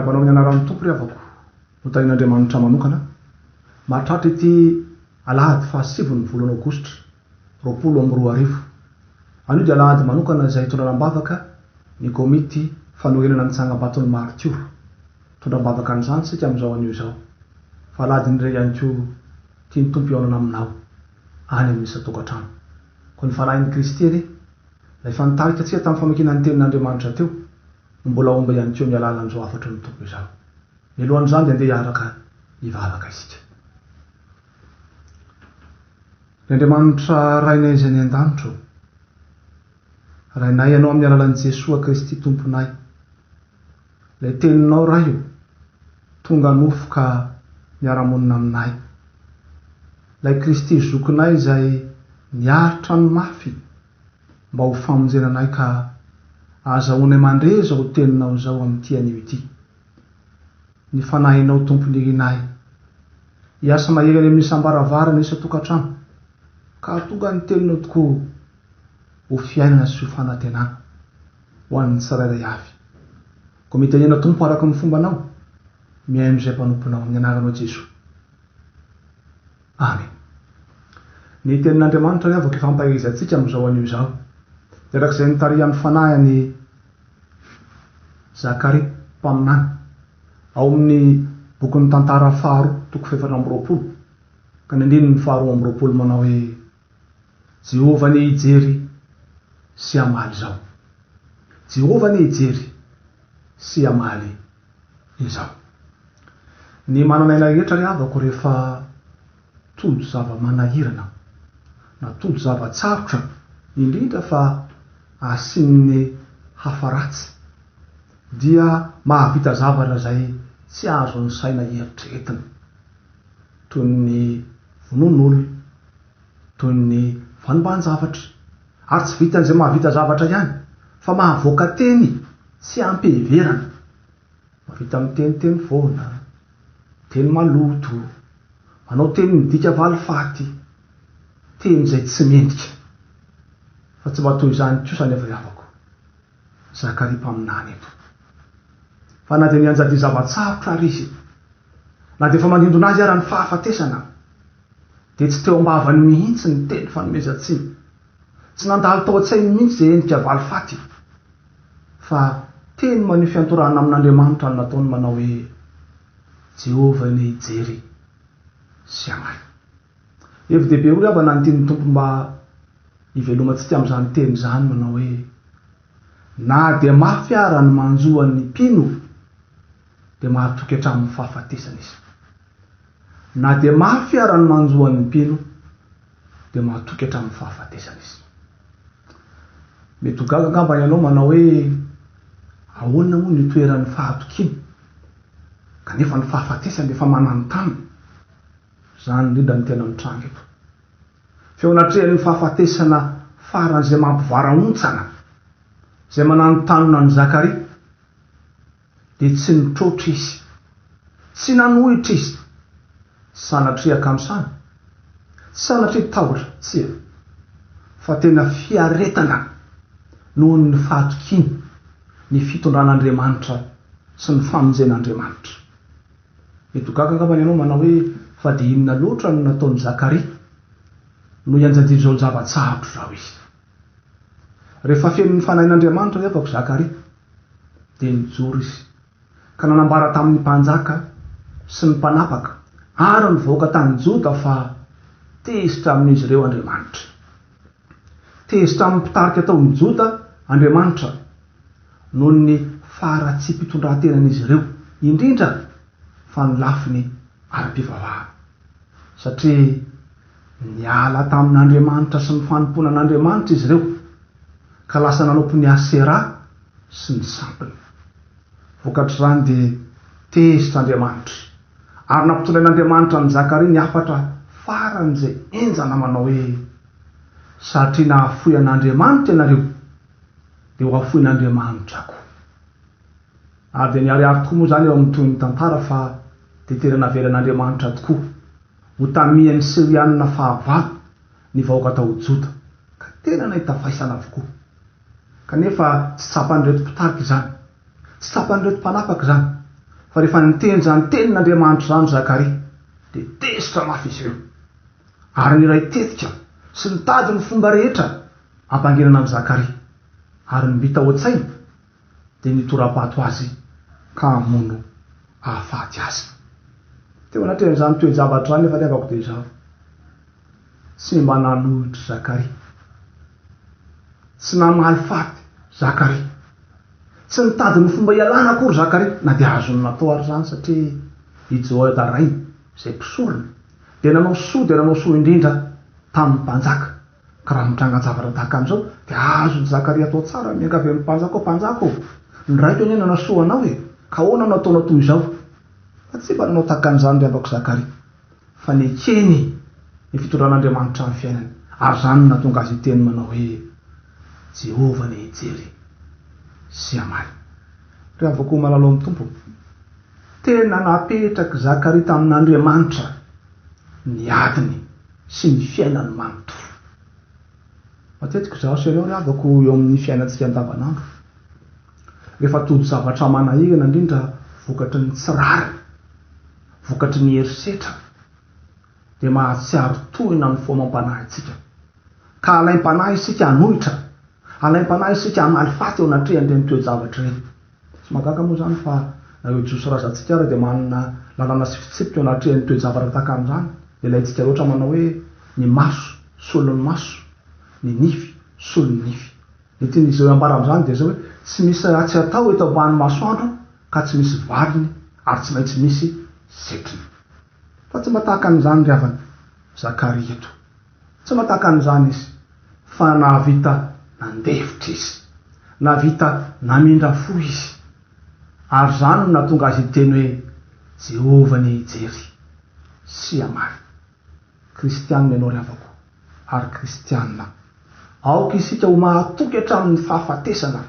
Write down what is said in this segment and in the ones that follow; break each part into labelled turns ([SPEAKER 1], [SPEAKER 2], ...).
[SPEAKER 1] miarabanao amin'ny anaran'ny tompo ry avako ho tain'Andriamanitra manokana mahatratra ity alahady 7 aogositra 2022 anio dia alahady manokana izay tondranambavaka ny komity fanorenana ny tsangam-baton'ny martiora tondram-bavaka an'izany sika amin'izao anio izao fa alahady indray ihany koa tia ny tompo iaonana aminao any amin'ny isa-tokantrano koa ny fanahin'ny Kristy eny ilay fanitarika antsika tamin'ny famakiana ny tenin'Andriamanitra teo mbola omba ihany koa mialala an'izao afatry ny tompo izao mialohan'izany dia andeha hiaraka hivavaka isika. Andriamanitra rainay izay ny an-danitro, rainay ianao amin'ny alalan'i Jesoa Kristy tomponay, ilay teninao ray io tonga nofoka miara-monina aminay, ilay Kristy zokinay izay niaritra ny mafy mba ho famonjenanay ka azahoanay mandreza ho teninao izao amin'ity anio ity. Ny fanahinao tompony inay hiasa mahery any amin'ny isam-baravarana isa-tokantrano ka tonga ny teninao tokoa ho fiainana sy ho fanantenana ho an'ny tsirairay avy. Koa mitenena tompo araka ny fombanao miaino izay mpanomponao amin'ny anaranao Jesoa. Amen. Ny tenin'Andriamanitra ry avako ifampahizantsika amin'izao anio izao dia arak'izay nitarihan'ny fanahiny Zakaria mpaminany ao amin'ny bokin'ny tantara 4:4 ka ny andininy 4:20 manao hoe Jehova ny hijery sy hamaly izao. Jehova ny hijery sy hamaly izao. Ny mananaina rehetra ry avako rehefa todo zava-manahirana na todo zava-tsarotra indrindra fa asian'ny hafaratsy dia mahavita zavatra izay tsy azo ny saina eritreretina toy ny vonon'olona, toy ny vanomban-javatra ary tsy vitan'izay mahavita zavatra ihany fa mahavoaka teny tsy ampiheverana, mavita amin'ny teniteny foana, teny maloto, manao teny midika valifaty, teny izay tsy mendrika fa tsy mba toy izany kosa nefa ry havako Zakaria mpaminany eto. Fa na dia nianjady zava-tsarotra ary izy, na dia efa manindona azy ara ny fahafatesana, dia tsy teo ambavany mihitsy ny teny fanomezan-tsiny, tsy nandalo tao an-tsainy mihitsy izay endrika valifaty, fa teny maneho fiantorana amin'Andriamanitra ny nataony manao hoe Jehova ny hijery sy hamaly. Evi-dehibe roa ry avana ny tian'ny tompo mba hivelomantsika amin'izany teny izany manao hoe na dia mafy ara ny manjohan'ny mpino dia mahatoky hatramin'ny fahafatesana izy. Na dia mafy ara ny manjohan'ny mpino dia mahatoky hatramin'ny fahafatesana izy. Mety ho gaga angamba ianao manao hoe ahoana moa ny toeran'ny fahatokiana kanefa ny fahafatesana efa mananontany. Izany indrindra ny tena mitranga eto. Feonatrehan'ny fahafatesana faran'izay mampivara-ontsana izay mananotanona ny Zakaria dia tsy nitrotra izy, tsy nanohitra izy, sanatria kamsana, sanatria tahotra tsia, fa tena fiaretana noho ny fahatokiana, ny fitondran'Andriamanitra sy ny famonjen'Andriamanitra. Mety ho gaga angamba ianao manao hoe fa dia inona loatra no nataon'ny Zakaria no hianjadilo izao zava-tsarotra izao izy. Rehefa feno ny fanahin'Andriamanitra ry avako Zakaria dia nijoro izy ka nanambara tamin'ny mpanjaka sy ny mpanapaka ary ny vahoaka tany Joda fa tezitra amin'izy ireo Andriamanitra. Tezitra amin'ny mpitarika taon'ny Joda Andriamanitra noho ny faharatsym-pitondrantenan'izy ireo indrindra fa ny lafiny ara-pivavahana. Satria niala tamin'Andriamanitra sy ny fanompona an'Andriamanitra izy ireo ka lasa nanompo ny Asera sy ny sampiny. Vokatr'izany dia tezitra Andriamanitra ary nampitolain'Andriamanitra ny Zakaria ny afatra faran'izay enjana manao hoe satria nahafoy an'Andriamanitra ianareo dia ho afoin'Andriamanitra koa. Ary dia niariary tokoa moa izany eo amin'ny toy ny tantara fa dia tena navelan'Andriamanitra tokoa ho tamihan'ny Sirianina fahavalo ny vahoaka tao Joda ka tena nahita faisana avokoa. Kanefa tsy tsapan'ireto mpitarika izany, tsy tsapan'ireto mpanapaka izany, Fa rehefa niteny zany tenin'Andriamanitra zany Zakaria dia tesitra mafy izy ireo. Ary niray tetika sy nitady ny fomba rehetra ampanginana an Zakaria. Ary nibita oatsaina dia nitorapato azy ka hamono ahafaty azy. Teo anatrehan'izany toe-javatra zany nefa liavako dia izao. Tsy mba nanolotra Zakaria, tsy namaly faty Zakaria, tsy nitady ny fomba ialana akory Zakaria, na dia azony natao ary zany satria Jehoiada izay mpisorona dia nanao soa indrindra tamin'ny mpanjaka. Ka raha mitranga-javatra tahaka an'izao dia azony Zakaria atao tsara miankavy amin'ny mpanjaka. Ny raiko eny nanasoa anao ka ahoana no ataonao toy izao? Fa tsy mba nanao tahaka an'izany riavako Zakaria, fa nekeny ny fitondran'Andriamanitra amin'ny fiainany. Ary zany no nahatonga azy teny manao hoe Jehovah ny hijery sy hamaly. Riavako malalo amin'ny tompo, tena napetraky Zakaria tamin'Andriamanitra ny adiny sy ny fiainany manontolo. Matetika zaho sy ianao riavako eo amin'ny fiainantsika andavanandro, rehefa tody zavatra manahirana indrindra vokatry ny tsirary, vokatry ny herisetra, dia mahatsiaro tohina ny foamam-panahy isika. Ka alaim-panahy isika hanohitra, alaim-panahy isika hamaly faty eo anatrehany toe-javatra ireny. Tsy mahagaga moa zany fa nareo Jiosy razantsika ary dia manana lalàna sy fitsipika eo anatrehany toe-javatra tahaka an'izany. Dia ilayntsika loatra manao hoe ny maso solon'ny maso, ny nify solon'ny nify. Ny tian'izy ireo ambara amin'izany dia zao hoe tsy misy ratsy atao eto ambany masoandro ka tsy misy valiny ary tsy maintsy misy setriny. Fa tsy matahaka an'izany riavana Zakaria eto, tsy matahaka an'izany izy, fa nahavita nandefitra izy, nahavita namindra fo izy. Ary zany no nahatonga azy teny hoe Jehovah ny hijery sy hamaly. Kristianina ianao riavako ary kristianina, aoka isika ho mahatoky hatramin'ny fahafatesana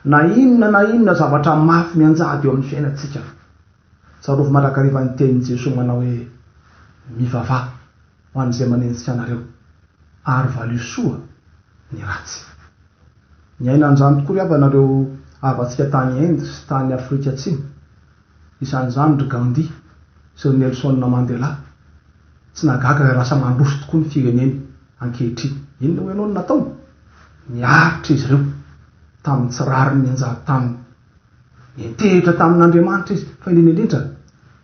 [SPEAKER 1] na inona zavatra mafy mianjady eo amin'ny fiainantsika. Tsarovy malakariva ny tenin'i Jesosy manao hoe mivavaha ho an'izay manenjika anareo ary valio soa ny ratsy. Ny ainan'izany tokoa riava nareo avantsika tany Inde sy tany Afrika Atsimo, isan'izany ry Gandhi sy ry Nelson Mandela. Tsy nagaga rasa mandroso tokoa ny fireneny ankehitriny. Inona ho ianao no nataony? Niaritra izy ireo tamin'ny tsirary ny anjady taminy, nitehitra tamin'Andriamanitra izy, fa indrindra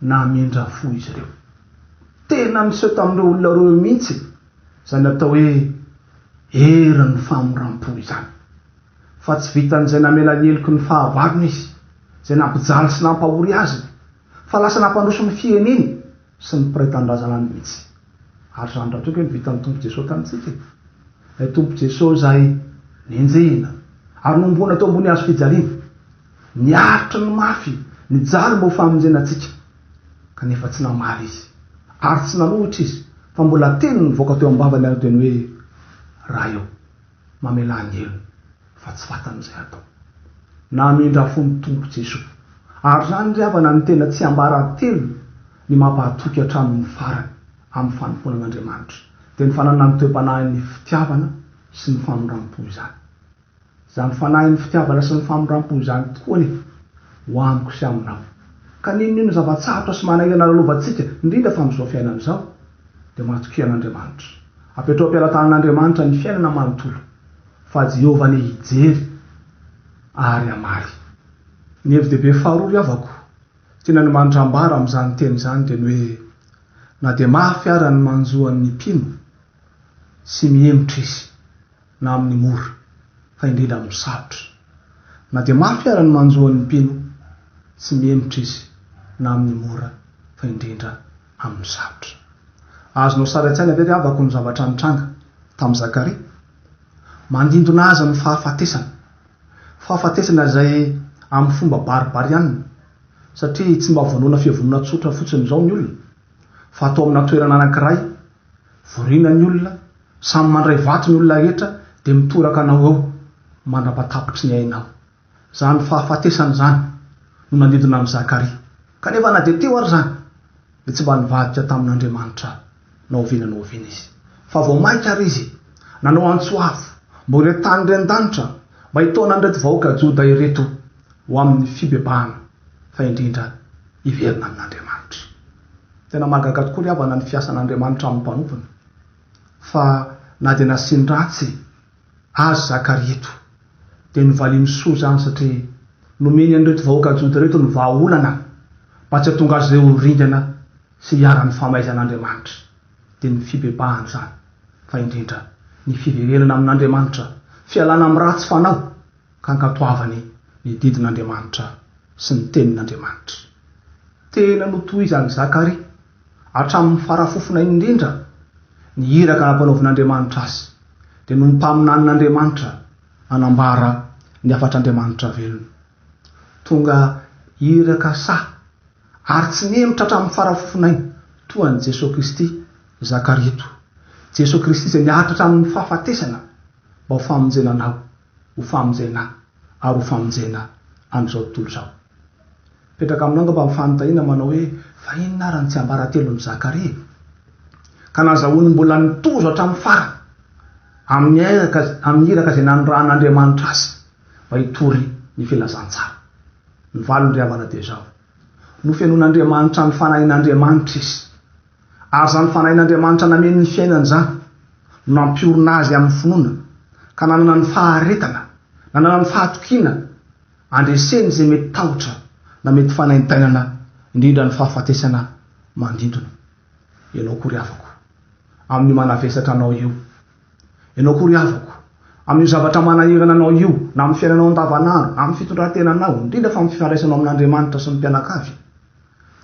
[SPEAKER 1] namindra fo izy ireo. Tena miseho tamin'ireo olona ireo mihitsy izany atao hoe herin'ny famoram-po izany. Fa tsy vitan'izay namela heloko ny fahavarony izy, izay nampijaly sy nampahory azy, fa lasa nampandroso ny fireneny sy ny mpiray-tanindrazana ny mihitsy. Ary zany raha toa ny vitan'ny Tompo Jesosy tamintsika. Ilay Tompo Jesosy izay nenjehina ary nombona tao ambony hazo fijaliana, niaritra ny mafy, nijaly mba ho famonjenantsika, kanefa tsy namaly izy ary tsy nanohitra izy, fa mbola teny nivoaka teo ambavany ary teny hoe raha eo mamela ny helony, fa tsy fatan'izay atao. Namindra fo ny Tompo Jesosy. Ary zany riavana ny tena tsy ambara telo ny mampahatoky hatramin'ny farany amin'ny fanomponan'Andriamanitra, dia ny fananana ny toe-panahin'ny fitiavana sy ny famoram-po izany. Izany fanahin'ny fitiavana sy ny famoram-po izany tokoa ho amiko sy aminao. Ka ninona zavatsarotra sy manahirana lalovantsika indrindra fa amin'izao fiainana izao dia mahatokian'Andriamanitra. Apetrao am-pialatanan'Andriamanitra ny fiainana manontolo, fa Jehovah ny hijery ary hamaly. Ny hevi-dehibe faharoa riavako tena ny mandram-bara amin'izany teny izany dia ny hoe na dia mafy ary ny manjoan'ny mpino sy miemotra izy na amin'ny mora fa indrindra amin'ny sarotra. Na dia mafy ary ny manjoan'ny mpino sy miemotra izy na amin'ny mora fa indrindra amin'ny sarotra. Azonao saraitsaina ve riavako ny zavatra nitranga tamin'i Zakaria? Mandindona azy ny fahafatesana izay amin'ny fomba baribarianina, satria tsy mba vonoana fihavonona tsotra fotsiny izao ny olona, fa atao amina toerana anankiray, vorina ny olona, samy mandray vato ny olona rehetra dia mitoraka anao eo mandrapatapitry ny ainao. Zany fahafatesana izany no nandindona amin'ny Zakaria. Kanefa na dia teo ary zany dia tsy mba nivadika tamin'Andriamanitra naoviana izy, fa vao maika ary izy nanao antsoavo mbo retany ren-danitra mba hitaona an'ireto vahoaka Joda ireto ho amin'ny fibebahana, fa indrindra iverina amin'Andriamanitra. Tena mahagaga tokoa ry havana ny fiasan'Andriamanitra amin'ny mpanompono. Fa na dia nasiany ratsy azy Zakaria eto dia novaliany soa zany, satria nomeny an'ireto vahoaka jody reto ny vahaolana mba tsy hahatonga azy ireo ringana sy hiara-ny famaizan'Andriamanitra. Dia ny fibebahany zany, fa indrindra ny fiverenana amin'Andriamanitra, fialana amin'ny ratsy fanao ka ankatoavany ny didin'Andriamanitra sy ny tenin'Andriamanitra. Tena notohizany Zakaria hatramin'ny farafofona indrindra ny iraka nampanaovin'Andriamanitra azy, dia no mpaminanin'Andriamanitra anambara ny afatr'Andriamanitra velona. Tonga iraka ary tsy nemotra hatramin'ny farafofona iny toa ny Jesosy Kristy Zakaria eto. Jesosy Kristy izay niaritra hatramin'ny fahafatesana mba ho famonjena anao, ho famonjena ary ho famonjena amin'izao tontolo izao. Petraka aminao mba mifanontaniana manao hoe fa inona ary ny tsy ambaratelon'ny Zakaria ka nazahoany mbola nitozo hatramin'ny farany amin'ny iraka izay nanorahan'Andriamanitra azy mba hitory ny filazantsara. Ny valony ry havana dia izao: no fiainon'Andriamanitra ny fanahin'Andriamanitra izy, ary zany fanahin'Andriamanitra nameny ny fiainany zany no nampiorina azy amin'ny finoana, ka nanana ny faharetana, nanana ny fahatokiana andreseny izay mety tahotra na mety fanaintainana, indrindra ny fahafatesana mandindona. Ianao koa ry havako amin'ny manavesatra anao io, ianao koa ry havako amin'ny zavatra manahirana anao io, na amin'ny fiainanao andavanandro, na amin'ny fitondrantenanao, indrindra fa amin'ny fifandraisanao amin'Andriamanitra sy ny mpianakavy,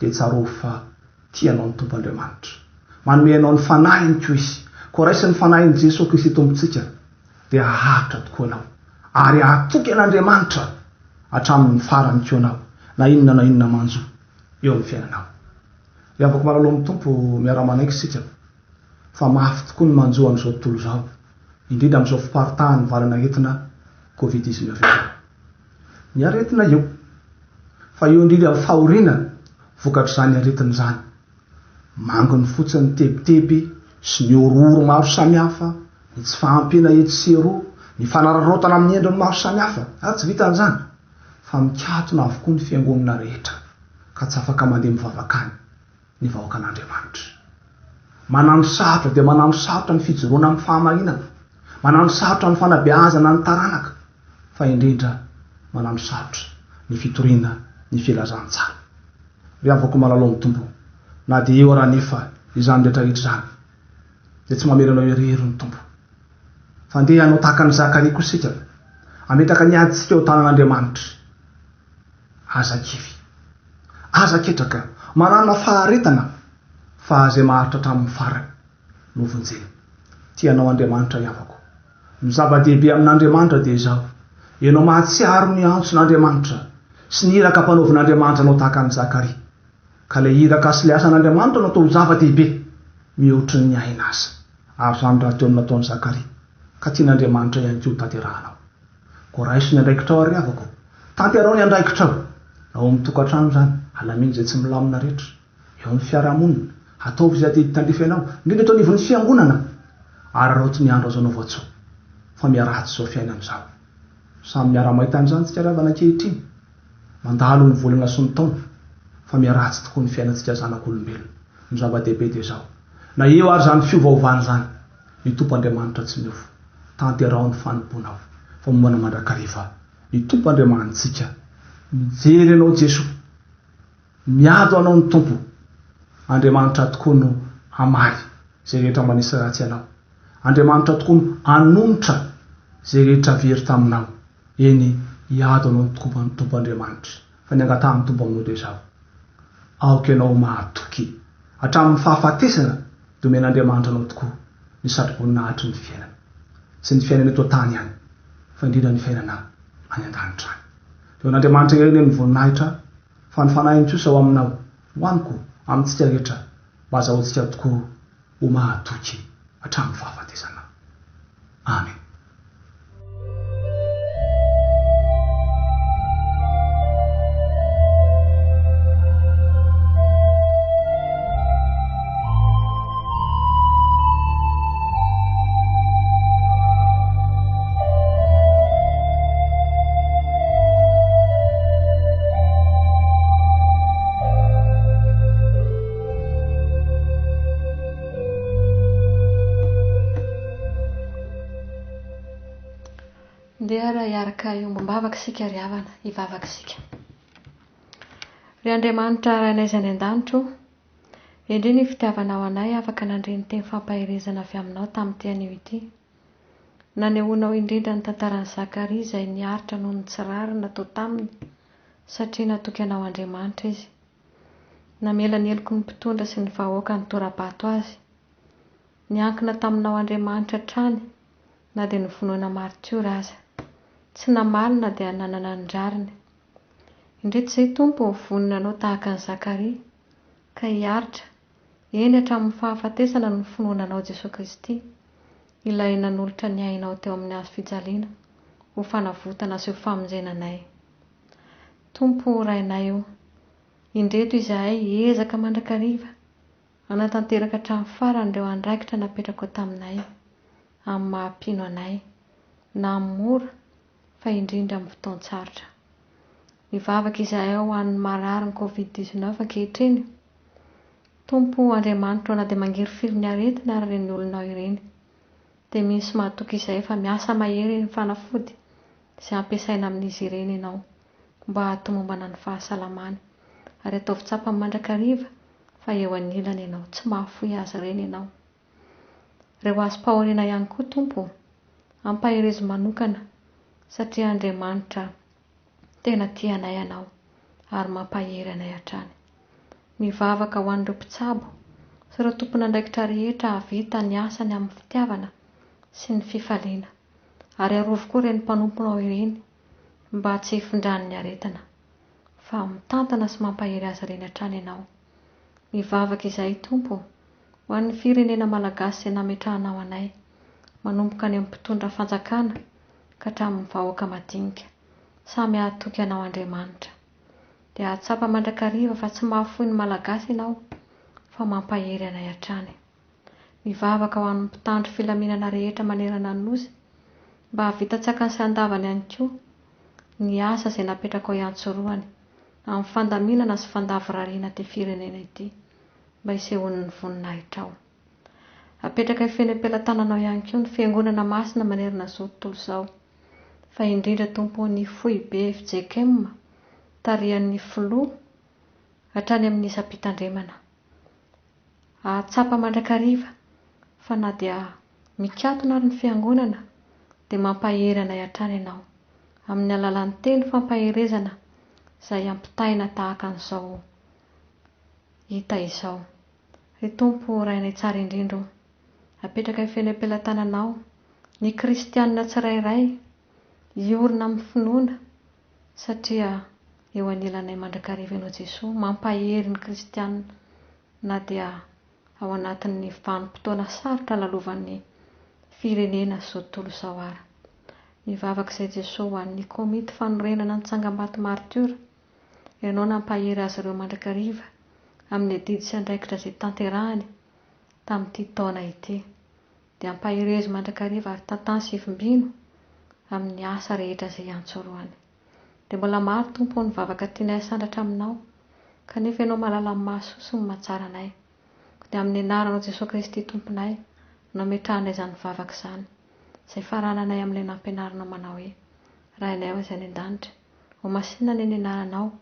[SPEAKER 1] dia tsaro fa tianao ny Tompo Andriamanitra, manome anao ny fanahiny koa izy, koa raisy ny fanahiny Jesosy Kristy Tompontsika, dia haharitra tokoa anao ary hahatoky an'Andriamanitra hatramin'ny farany koa anao, na inona manjo eo amin'ny fiainanao. Ry havako malalo amin'ny Tompo, miara-manaiky isika fa mafy tokoa ny manjo amin'izao tontolo izao, indrindra amin'izao fiparitahan'ny valana entina Covid-19. Ny aretina eo, fa eo indrindra amin'ny fahoriana vokatr'izany aretina izany, mangony fotsiny tebiteby sy ny orooro maro samihafa, ny tsy fahampiana eto sy eroa, ny fanararaotana amin'ny endriny maro samihafa, ary tsy vitan'izany fa mikatona avokoa ny fiangonana rehetra ka tsy afaka mandeha mivavakany ny vahoakan'Andriamanitra. Manano sarotra dia manano sarotra ny fijoroana amin'ny fahamarinana, manano sarotra ny fanabeazana ny taranaka, fa indrindra manano sarotra ny fitoriana ny filazantsara. Ry havako malalo amin'ny Tompo, na dia eo raha nefa izany rehetrarehetra izany dia tsy mameranao herehery ny Tompo, fa ndeha hanao tahaka ny Zakaria koa isika, ametraka ny aditsika eo tanan'Andriamanitra. Aza ketraka manana faharetana fa izay maharitra hatramin'ny farany no vonjena. Tianao Andriamanitra havako, ny zava-dehibe amin'Andriamanitra dia izao: ianao mahatsiaro ny antson'Andriamanitra sy ny iraka ampanaovin'Andriamanitra anao tahaka ny Zakaria, ka ilay iraka sy ilay asan'Andriamanitra natao zava-dehibe mihoatry ny aina azy, ary zany raha teony nataon'ny Zakaria ka tian'Andriamanitra ihany koa tanterahanao. Koa raisy ny andraikitrao ary havako, tanterao ny andraikitrao, ao amin'ny tokantrano zany, alaminy izay tsy milamina rehetra, eo amin'ny fiarahamonina, ataovy izay tandrifa ianao, indrindra tao anivon'ny fiangonana, ary raoty ny andro azonao voatsoa fa miaratsy izao fiainana izao. Samy miara-mahita an'izany tsika ravana ankehitriny, mandalo ny volana sy ny taona, fa miaratsy tokoa ny fiainantsika zanak'olombelona. Ny zava-dehibe dia izao: na eo ary zany fiovaovany zany, ny Tompo Andriamanitra tsy miofo, tanterao ny fanomponao, fa mombana mandrakariva ny Tompo Andriamanitsika mijery anao Jesosy, miado anao ny Tompo Andriamanitra tokoa no hamaly zay rehetra manisy ratsy anao, Andriamanitra tokoa no hanomitra zay rehetra very taminao. Eny, hiado anao ny Tompo Andriamanitra, fa ny angatahan'ny Tompo aminao dia izao: aoka ianao mahatoky hatramin'ny fahafatesana dia omen'Andriamanitra anao tokoa ny satroboninahitry ny fiainana, sy ny fiainana eto tany ihany, fa indrindra ny fiainana any an-danitra any. Dia n'Andriamanitra ireny ny voninahitra fa ny fanahiny kosa ao aminao, ho aniko, amintsika rehetra, mba azahoantsika tokoa ho mahatoky hatramin'ny fahafatesana. Amen.
[SPEAKER 2] miaraka iombam-bavaka sika ry havana hivavaka sika. Ry Andriamanitra rainay izay any an-danitro, indri ny fitiavanao anay afaka nandreny teny fampaherezana avy aminao tamin'ity anio ity. Nanehoanao indrindra ny tantaran'i Zakaria izay niaritra noho ny tsirary natao taminy satria natoky anao Andriamanitra izy. Namela ny eloko ny mpitondra sy ny vahoaka ny tora-bato azy. Niankina taminao Andriamanitra trany na dia ny vonoana martiora aza. Tsy namalina dia nanana ny rariny. Indreto izay Tompo vonona anao tahaka ny Zakaria ka hiaritra eny hatramin'ny fahafatesana ny finoana anao Jesosy Kristy, ilay nanolotra ny ainao teo amin'ny hazo fijaliana ho fanavotana sy ho famonjenanay. Tompo rainay io, indreto izahay ezaka mandrakariva anatanteraka hatramin'ny farany ireo andraikitra napetraka taminay amin'ny mahampino anay na amin'ny mora fa indrindra amin'ny fotoan-tsarotra. Mivavaka izahay ho an'ny marary ny Covid-19 ankehitriny. Tompo Andriamanitra na dia mangery firy ny aretina ary ireny olonao ireny, dia misy mahatoky izahay fa miasa mahery ny fanafody izay ampiasaina amin'izy ireny ianao mba hahatomombana ny fahasalamany, ary ataovy tsapa mandrakariva fa eo anilany ianao, tsy mahafoy azy ireny ianao. Ireo azo pahoriana ihany koa Tompo, ampaherezo manokana satria Andriamanitra tena tianay ianao ary mampahery anay hatrany. Mivavaka ho an'ireo mpitsabo sy ireo tompon'andraikitra rehetra havita ny asany amin'ny fitiavana sy ny fifaliana, ary arovo koa ireny mpanomponao ireny mba tsy hifindran'ny ny aretina fa mitantana sy mampahery azy ireny hatrany ianao. Mivavaka izahay Tompo ho an'ny firenena malagasy izay nametrahanao anay, manomboka any amin'ny mpitondra fanjakana ka hatramin'ny vahoaka madinika, samy ahatoky anao Andriamanitra. Dia ahatsapa mandrakariva fa tsy mahafoy ny malagasy ianao fa mampahery anay hatrany. Mivavaka ho an'ny mpitandro filaminana rehetra manerana ny nosy mba havita-tsakany sy andavany ihany koa ny asa izay napetraka ao iantsoroany amin'ny fandaminana sy fandavirariana ty firenena ity mba hisehoan'ny voninahitra ao. Apetraka hifeny am-pelantananao ihany koa ny fiangonana masina manerana izao tontolo izao, fa indrindra Tompo ny foibe FJKM tarihan'ny filoha hatrany amin'ny isam-pitandremana. Ahatsapa mandrakariva fa na dia mikatona ary ny fiangonana dia mampahery anay hatrany ianao amin'ny alalan'ny teny fampaherezana izay ampitaina tahaka an'izao hita izao. Ry Tompo rainay tsara indrindra, apetraka hifeny am-pelantananao ny kristianina tsirairay hiorina amin'ny finoana satria eo anilanay mandrakariva ianao Jesosy, mampahery ny kristianina na dia ao anatin'ny vanim-potoana sarotra lalovan'ny firenena izao tontolo izao ara. Mivavaka izay Jesosy ho an'ny komity fanorenana ny tsangam-bato martiora, ianao nampahery azy ireo mandrakariva amin'ny adidy sy andraikitra izay tanterahany tamin'ity taona ity, dia ampaherezo mandrakariva ary tantany sy ivimbino amin'ny asa rehetra izay iantsoroany. Dia mbola maro Tompo ny vavaka tianay sandratra aminao, kanefa ianao mahalala ny mahasoa sy ny mahatsara anay. Dia amin'ny anaranao Jesosy Kristy Tomponay no ametrahanay izany vavaka izany, izay farananay amin'ilay nampianaranao manao hoe: rainay ao izay any an-danitra, ho masinana ny anaranao,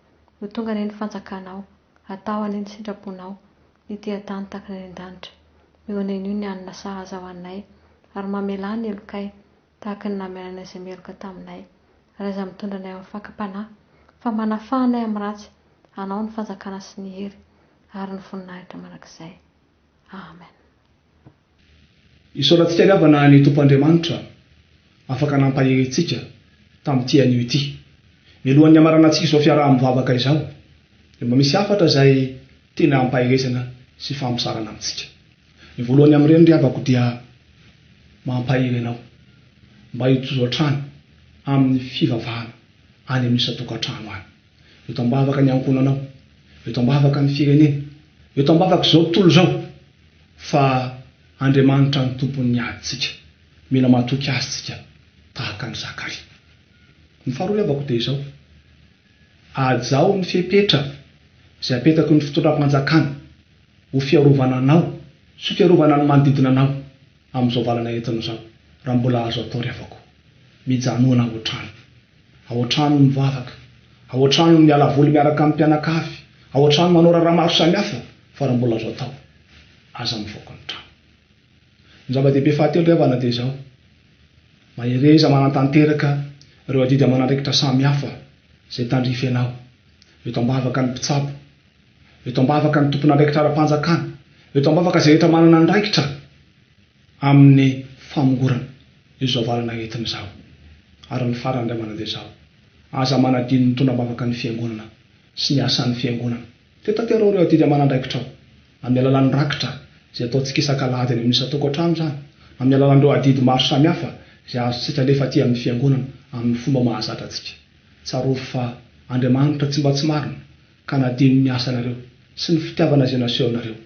[SPEAKER 2] ho tonga ny fanjakanao, atao any ny sitraponao, ity an-tany tahaka ny an-danitra. Mihonen'io ny anina sahaza ho anay, ary mamela ny elokay tahaka ny nameranay izay meloka taminay, ary aza mitondra anay amin'ny fakapanahy, fa manafahanay amin'ny ratsy, anao ny fanjakana sy ny hery ary ny voninahitra manakizay. Amen.
[SPEAKER 1] Isaorantsika ny havana ny Tompo Andriamanitra afaka nampaherentsika tamin'ity anio ity. Mialohan'ny amarana antsika izao fiaraha-mivavaka izao, dia mba misy hafatra izay tena ampaherezana sy famosarana amintsika. Ny voalohany amin'ireny ry havako dia mampahery anao mba hitozo hatrany amin'ny fivavahana any amin'ny isan-tokantrano any. Eto ambavaka ny ankonanao, eto ambavaka ny firenena, eto ambavaka izao tontolo izao, fa Andriamanitra ny tompony niaditsika, mila mahatoky azy tsika tahaka ny Zakaria. Ny faharoa avako dia izao: ajao ny fepetra izay apetaky ny fitondram-panjakana ho fiarovana anao sy fiarovana ny manodidina anao amin'izao valana entina izao, raha mbola azo atao ry havako, mijanoana ho trano ao an-trano mivavaka, ao an-trano miala voly miaraka amin'ny mpianakavy, ao an-trano manao raha maro samihafa fa raha mbola azo atao aza mivoaka ny trano. Ny zava-dehibe fahatelo revana dia izao: mahireza manantanteraka ireo adidy aman'andraikitra samihafa izay tandrify ianao, eto ambavaka ny mpitsabo, eto ambavaka ny tompon'andraikitra ara-panjakana, eto ambavaka izay rehetra manana andraikitra amin'ny famongorana. Izo avalana entin'izao ary ny farany ray aman'andria izao: aza manadino ny tondrambavaka ny fiangonana sy ny asan'ny fiangonana. Tetatero ireo adidy aman'andraikitra amin'ny alalan'ny rakitra izay ataontsika isan-kalady any amin'ny isatoko hatrano zany, amin'ny alalan'ireo adidy maro samihafa izay azontsika alefa aty amin'ny fiangonana amin'ny fomba mahazatra antsika. Tsarovy fa Andriamanitra tsy mba tsy marina ka nadino ny asanareo sy ny fitiavana izay nasehonareo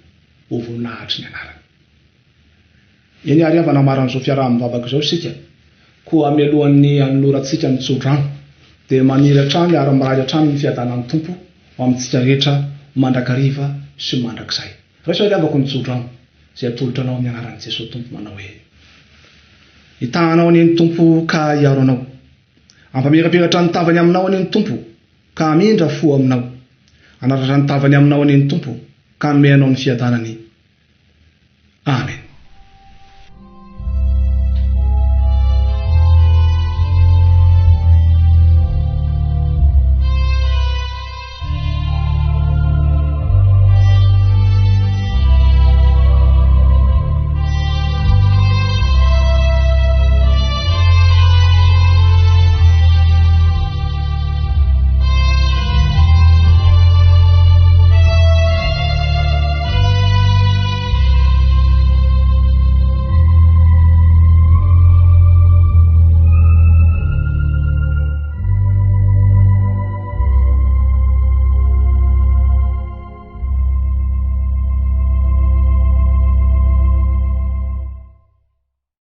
[SPEAKER 1] ho voninahitry ny anarany. Eny ary avana maran'izao fiaraha-mivavaka izao isika, koa mialohan'ny anorantsika ny tsodrano dia maniry hatrany ary miray hatrany ny fiadanan'ny Tompo ho amintsika rehetra mandrakariva sy mandrakizay. Raiso ary avako ny tsodrano izay atolotra anao amin'ny anaran'i Jesosy Tompo manao hoe: itahanao aneny Tompo ka hiaro anao, ampamirapiratra ny tavany aminao aneny Tompo ka hamindra fo aminao, anaratra ny tavany aminao aneny Tompo ka hanome anao ny fiadanany. Amen.